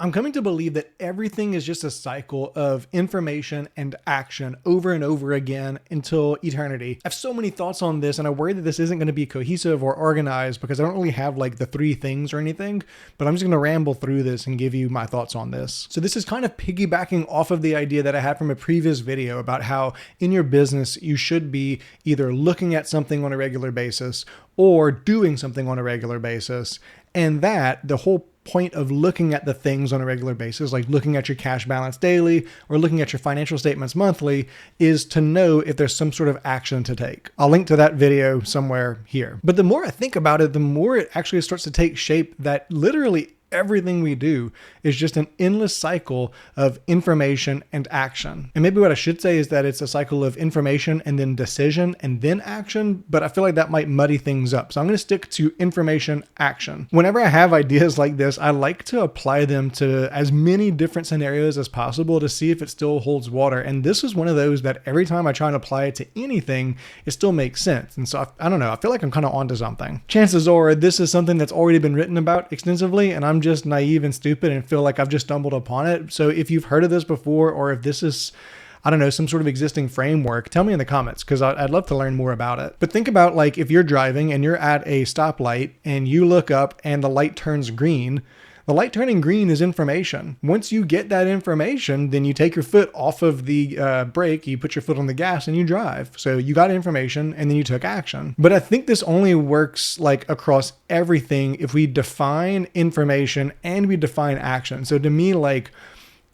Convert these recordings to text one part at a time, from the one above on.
I'm coming to believe that everything is just a cycle of information and action over and over again until eternity. I have so many thoughts on this, and I worry that this isn't going to be cohesive or organized because I don't really have like the three things or anything, but I'm just going to ramble through this and give you my thoughts on this. So this is kind of piggybacking off of the idea that I had from a previous video about how in your business, you should be either looking at something on a regular basis or doing something on a regular basis. And that the whole point of looking at the things on a regular basis, like looking at your cash balance daily or looking at your financial statements monthly, is to know if there's some sort of action to take. I'll link to that video somewhere here. But the more I think about it, the more it actually starts to take shape that literally everything we do is just an endless cycle of information and action. And maybe what I should say is that it's a cycle of information and then decision and then action, but I feel like that might muddy things up. So I'm going to stick to information, action. Whenever I have ideas like this, I like to apply them to as many different scenarios as possible to see if it still holds water. And this is one of those that every time I try and apply it to anything, it still makes sense. And so I don't know, I feel like I'm kind of onto something. Chances are this is something that's already been written about extensively, and I'm just naive and stupid and feel like I've just stumbled upon it. So if you've heard of this before, or if this is, I don't know, some sort of existing framework, tell me in the comments because I'd love to learn more about it. But think about like if you're driving and you're at a stoplight and you look up and the light turns green. The light turning green is information. Once you get that information, then you take your foot off of the brake, you put your foot on the gas and you drive. So you got information and then you took action. But I think this only works like across everything if we define information and we define action. So to me, like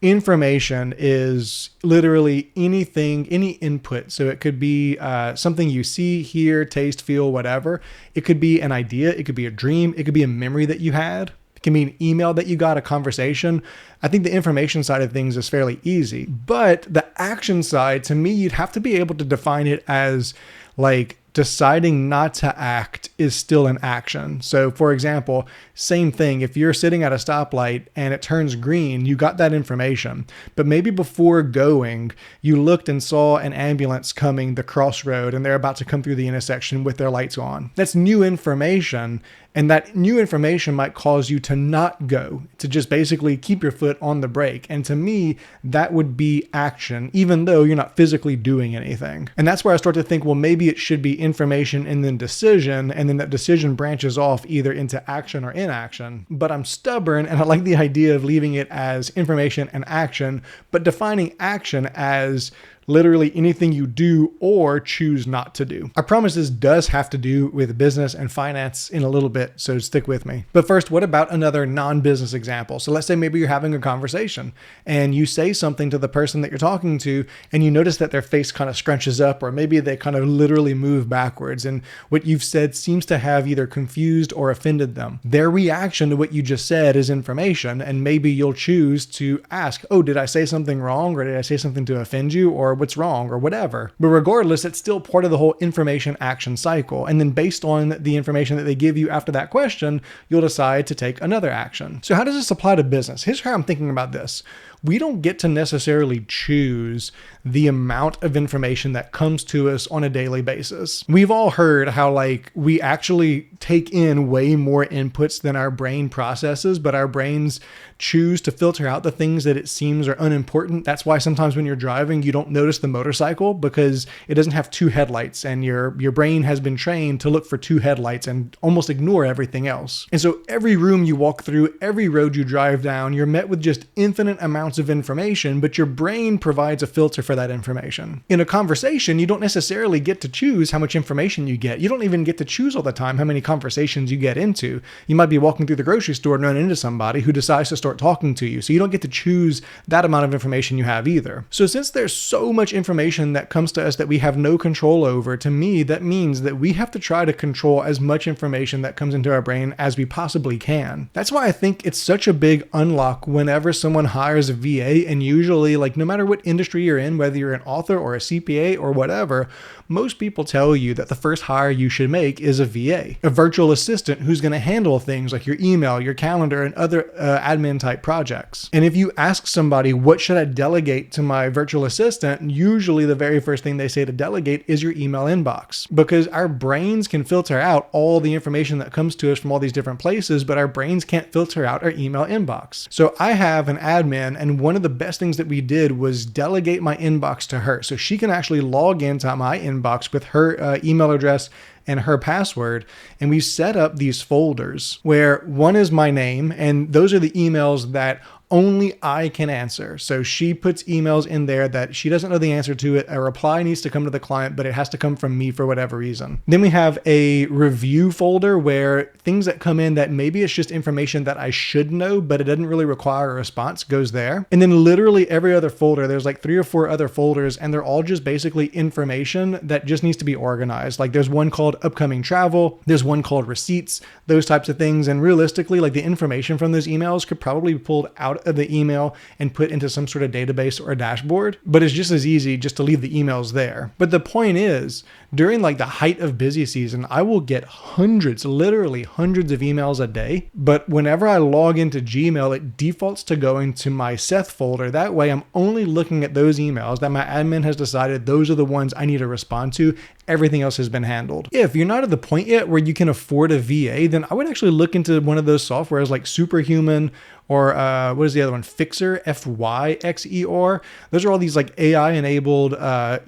information is literally anything, any input. So it could be something you see, hear, taste, feel, whatever. It could be an idea. It could be a dream. It could be a memory that you had. It can be an email that you got, a conversation. I think the information side of things is fairly easy, but the action side, to me, you'd have to be able to define it as like deciding not to act is still an action. So for example, same thing, if you're sitting at a stoplight and it turns green, you got that information, but maybe before going, you looked and saw an ambulance coming the crossroad and they're about to come through the intersection with their lights on. That's new information. And that new information might cause you to not go, to just basically keep your foot on the brake. And to me, that would be action, even though you're not physically doing anything. And that's where I start to think, well, maybe it should be information and then decision. And then that decision branches off either into action or inaction. But I'm stubborn and I like the idea of leaving it as information and action, but defining action as literally anything you do or choose not to do. I promise this does have to do with business and finance in a little bit, so stick with me. But first, what about another non-business example? So let's say maybe you're having a conversation and you say something to the person that you're talking to and you notice that their face kind of scrunches up, or maybe they kind of literally move backwards, and what you've said seems to have either confused or offended them. Their reaction to what you just said is information, and maybe you'll choose to ask, oh, did I say something wrong, or did I say something to offend you, or what's wrong, or whatever. But regardless, it's still part of the whole information action cycle. And then based on the information that they give you after that question, you'll decide to take another action. So how does this apply to business? Here's how I'm thinking about this. We don't get to necessarily choose the amount of information that comes to us on a daily basis. We've all heard how like we actually take in way more inputs than our brain processes, but our brains choose to filter out the things that it seems are unimportant. That's why sometimes when you're driving, you don't notice the motorcycle because it doesn't have two headlights, and your brain has been trained to look for two headlights and almost ignore everything else. And so every room you walk through, every road you drive down, you're met with just infinite amounts of information, but your brain provides a filter for that information. In a conversation, you don't necessarily get to choose how much information you get. You don't even get to choose all the time how many conversations you get into. You might be walking through the grocery store and run into somebody who decides to start talking to you. So you don't get to choose that amount of information you have either. So since there's so much information that comes to us that we have no control over, to me, that means that we have to try to control as much information that comes into our brain as we possibly can. That's why I think it's such a big unlock whenever someone hires a VA, and usually, like, no matter what industry you're in, whether you're an author or a CPA or whatever, most people tell you that the first hire you should make is a VA, a virtual assistant who's going to handle things like your email, your calendar, and other admin admin type projects. And if you ask somebody, what should I delegate to my virtual assistant? Usually the very first thing they say to delegate is your email inbox, because our brains can filter out all the information that comes to us from all these different places, but our brains can't filter out our email inbox. So I have an admin, and one of the best things that we did was delegate my inbox to her. So she can actually log into my inbox with her email address and her password. And we set up these folders where one is my name, and those are the emails that only I can answer. So she puts emails in there that she doesn't know the answer to it. A reply needs to come to the client, but it has to come from me for whatever reason. Then we have a review folder where things that come in that maybe it's just information that I should know, but it doesn't really require a response, goes there. And then literally every other folder, there's like 3 or 4 other folders, and they're all just basically information that just needs to be organized. Like there's one called upcoming travel, there's one called receipts, those types of things. And realistically, like the information from those emails could probably be pulled out of the email and put into some sort of database or a dashboard, but it's just as easy just to leave the emails there. But the point is, during like the height of busy season, I will get hundreds, literally hundreds of emails a day. But whenever I log into Gmail, it defaults to going to my Seth folder. That way I'm only looking at those emails that my admin has decided those are the ones I need to respond to. Everything else has been handled. If you're not at the point yet where you can afford a VA, then I would actually look into one of those softwares like Superhuman, or what is the other one? Fyxer, Fyxer. Those are all these like AI enabled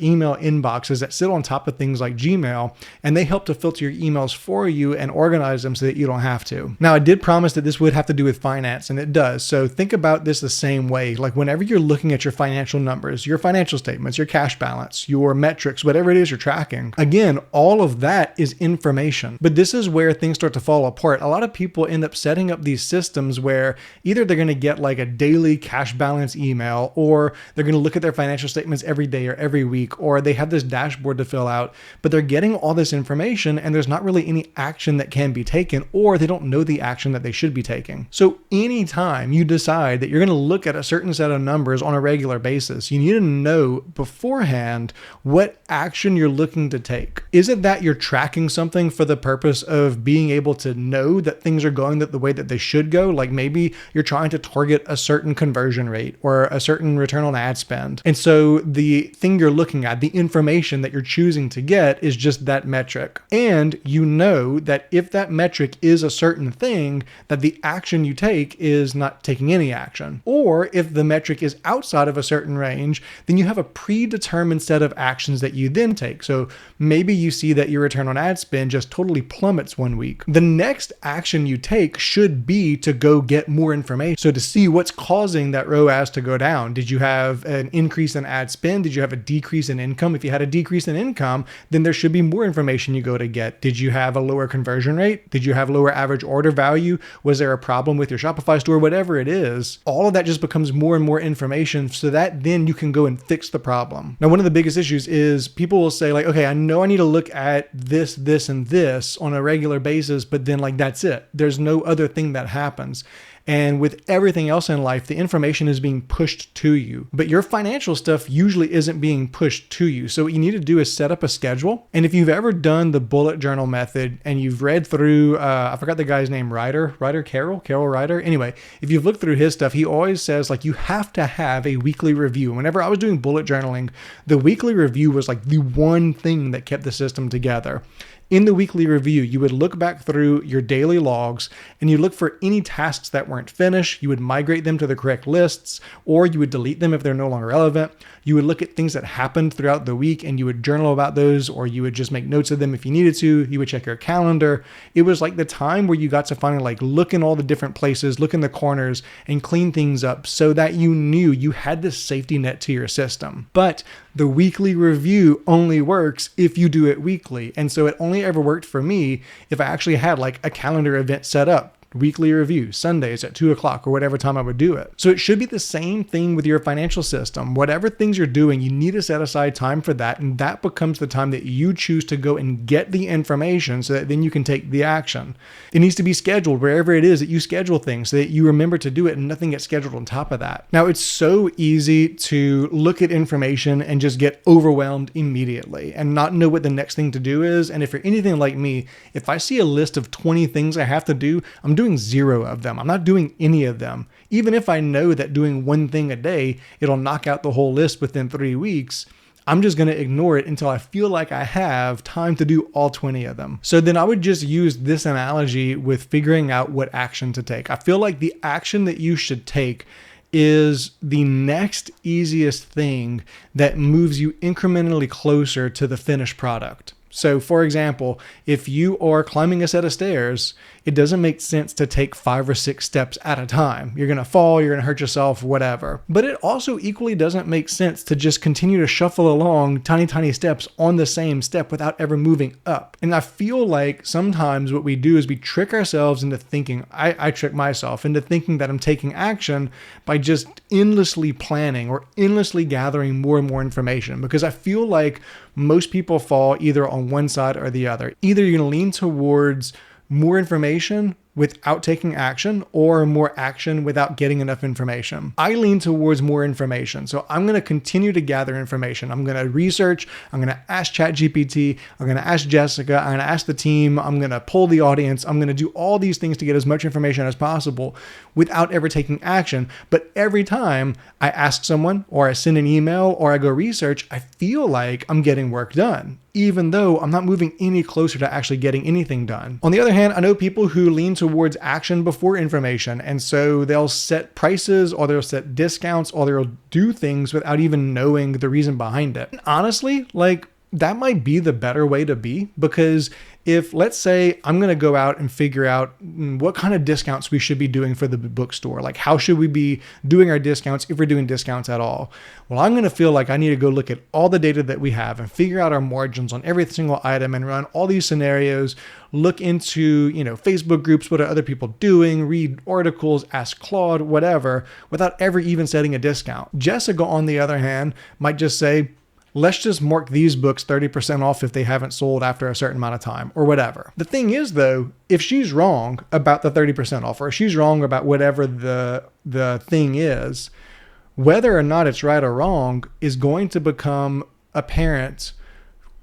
email inboxes that sit on top of things like Gmail, and they help to filter your emails for you and organize them so that you don't have to. Now, I did promise that this would have to do with finance, and it does. So think about this the same way. Like whenever you're looking at your financial numbers, your financial statements, your cash balance, your metrics, whatever it is you're tracking, again, all of that is information. But this is where things start to fall apart. A lot of people end up setting up these systems where either they're going to get like a daily cash balance email, or they're going to look at their financial statements every day or every week, or they have this dashboard to fill out, but they're getting all this information and there's not really any action that can be taken, or they don't know the action that they should be taking. So anytime you decide that you're going to look at a certain set of numbers on a regular basis, you need to know beforehand what action you're looking to take. Is it that you're tracking something for the purpose of being able to know that things are going the way that they should go? Like maybe you're trying to target a certain conversion rate or a certain return on ad spend. And so the thing you're looking at, the information that you're choosing to get, is just that metric. And you know that if that metric is a certain thing, that the action you take is not taking any action. Or if the metric is outside of a certain range, then you have a predetermined set of actions that you then take. So maybe you see that your return on ad spend just totally plummets one week. The next action you take should be to go get more information. So to see what's causing that ROAS to go down. Did you have an increase in ad spend? Did you have a decrease in income? If you had a decrease in income, then there should be more information you go to get. Did you have a lower conversion rate? Did you have lower average order value? Was there a problem with your Shopify store? Whatever it is, all of that just becomes more and more information so that then you can go and fix the problem. Now, one of the biggest issues is people will say like, okay, I know I need to look at this, and this on a regular basis, but then like, that's it. There's no other thing that happens. And with everything else in life, the information is being pushed to you, but your financial stuff usually isn't being pushed to you. So what you need to do is set up a schedule. And if you've ever done the bullet journal method and you've read through, I forgot the guy's name, Carol Ryder. Anyway, if you've looked through his stuff, he always says like, you have to have a weekly review. Whenever I was doing bullet journaling, the weekly review was like the one thing that kept the system together. In the weekly review, you would look back through your daily logs and you look for any tasks that weren't finished. You would migrate them to the correct lists, or you would delete them if they're no longer relevant. You would look at things that happened throughout the week and you would journal about those, or you would just make notes of them if you needed to. You would check your calendar. It was like the time where you got to finally like look in all the different places, look in the corners and clean things up so that you knew you had this safety net to your system. But the weekly review only works if you do it weekly. And so it only ever worked for me if I actually had like a calendar event set up. Weekly review, Sundays at 2:00 or whatever time I would do it. So it should be the same thing with your financial system. Whatever things you're doing, you need to set aside time for that. And that becomes the time that you choose to go and get the information so that then you can take the action. It needs to be scheduled wherever it is that you schedule things so that you remember to do it and nothing gets scheduled on top of that. Now, it's so easy to look at information and just get overwhelmed immediately and not know what the next thing to do is. And if you're anything like me, if I see a list of 20 things I have to do, I'm doing 0 of them. I'm not doing any of them. Even if I know that doing one thing a day, it'll knock out the whole list within 3 weeks, I'm just going to ignore it until I feel like I have time to do all 20 of them. So then I would just use this analogy with figuring out what action to take. I feel like the action that you should take is the next easiest thing that moves you incrementally closer to the finished product. So for example, if you are climbing a set of stairs, it doesn't make sense to take 5 or 6 steps at a time. You're going to fall, you're going to hurt yourself, whatever. But it also equally doesn't make sense to just continue to shuffle along tiny steps on the same step without ever moving up. And I feel like sometimes what we do is we trick ourselves into thinking, I trick myself into thinking that I'm taking action by just endlessly planning or endlessly gathering more and more information, because I feel like most people fall either on one side or the other. Either you're going to lean towards more information without taking action, or more action without getting enough information. I lean towards more information. So I'm going to continue to gather information. I'm going to research. I'm going to ask ChatGPT. I'm going to ask Jessica. I'm going to ask the team. I'm going to poll the audience. I'm going to do all these things to get as much information as possible without ever taking action. But every time I ask someone, or I send an email, or I go research, I feel like I'm getting work done, even though I'm not moving any closer to actually getting anything done. On the other hand, I know people who lean towards action before information. And so they'll set prices, or they'll set discounts, or they'll do things without even knowing the reason behind it. And honestly, like, that might be the better way to be, because if, let's say, I'm going to go out and figure out what kind of discounts we should be doing for the bookstore, like how should we be doing our discounts if we're doing discounts at all? Well, I'm going to feel like I need to go look at all the data that we have and figure out our margins on every single item and run all these scenarios, look into, Facebook groups, what are other people doing, read articles, ask Claude, whatever, without ever even setting a discount. Jessica, on the other hand, might just say, let's just mark these books 30% off if they haven't sold after a certain amount of time, or whatever. The thing is, though, if she's wrong about the 30% off, or if she's wrong about whatever the thing is, whether or not it's right or wrong is going to become apparent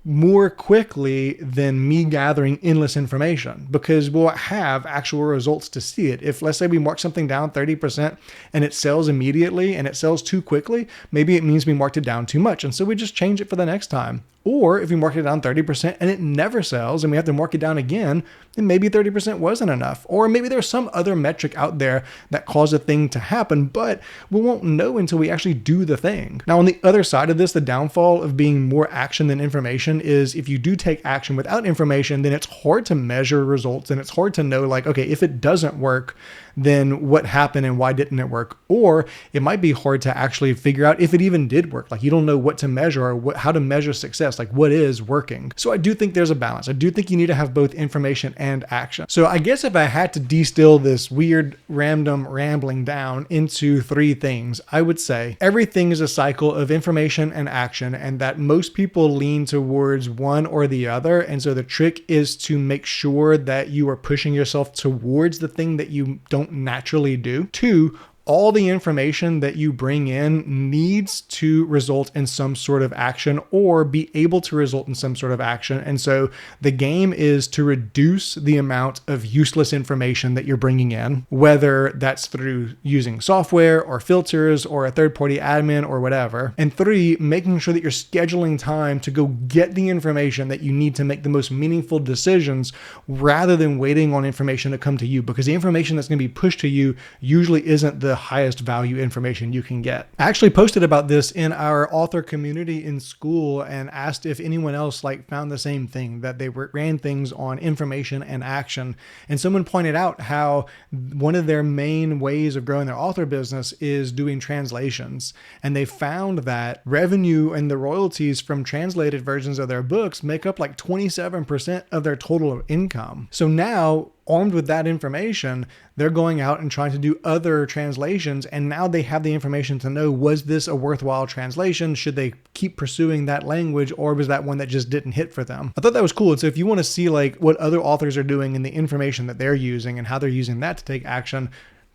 more quickly than me gathering endless information, because we'll have actual results to see it. If, let's say, we mark something down 30% and it sells immediately and it sells too quickly, maybe it means we marked it down too much. And so we just change it for the next time. Or if we mark it down 30% and it never sells and we have to mark it down again, then maybe 30% wasn't enough. Or maybe there's some other metric out there that caused a thing to happen, but we won't know until we actually do the thing. Now, on the other side of this, the downfall of being more action than information is if you do take action without information, then it's hard to measure results, and it's hard to know, like, okay, if it doesn't work, then what happened and why didn't it work? Or it might be hard to actually figure out if it even did work. Like, you don't know what to measure or how to measure success, like what is working. So I do think there's a balance. I do think you need to have both information and action. So I guess if I had to distill this weird random rambling down into 3 things, I would say everything is a cycle of information and action, and that most people lean towards one or the other. And so the trick is to make sure that you are pushing yourself towards the thing that you don't naturally do. 2, all the information that you bring in needs to result in some sort of action, or be able to result in some sort of action. And so the game is to reduce the amount of useless information that you're bringing in, whether that's through using software or filters or a third-party admin or whatever. And 3, making sure that you're scheduling time to go get the information that you need to make the most meaningful decisions, rather than waiting on information to come to you, because the information that's going to be pushed to you usually isn't the highest value information you can get. I actually posted about this in our author community in school and asked if anyone else found the same thing, that they ran things on information and action. And someone pointed out how one of their main ways of growing their author business is doing translations. And they found that revenue and the royalties from translated versions of their books make up 27% of their total income. So now, armed with that information, they're going out and trying to do other translations. And now they have the information to know, was this a worthwhile translation? Should they keep pursuing that language, or was that one that just didn't hit for them? I thought that was cool. And so if you want to see what other authors are doing and the information that they're using and how they're using that to take action,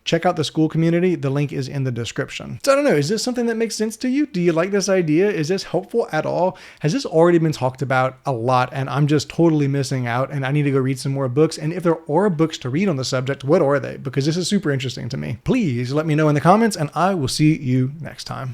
check out the Skool community. The link is in the description. So I don't know, is this something that makes sense to you? Do you like this idea? Is this helpful at all? Has this already been talked about a lot and I'm just totally missing out and I need to go read some more books? And if there are books to read on the subject, what are they? Because this is super interesting to me. Please let me know in the comments and I will see you next time.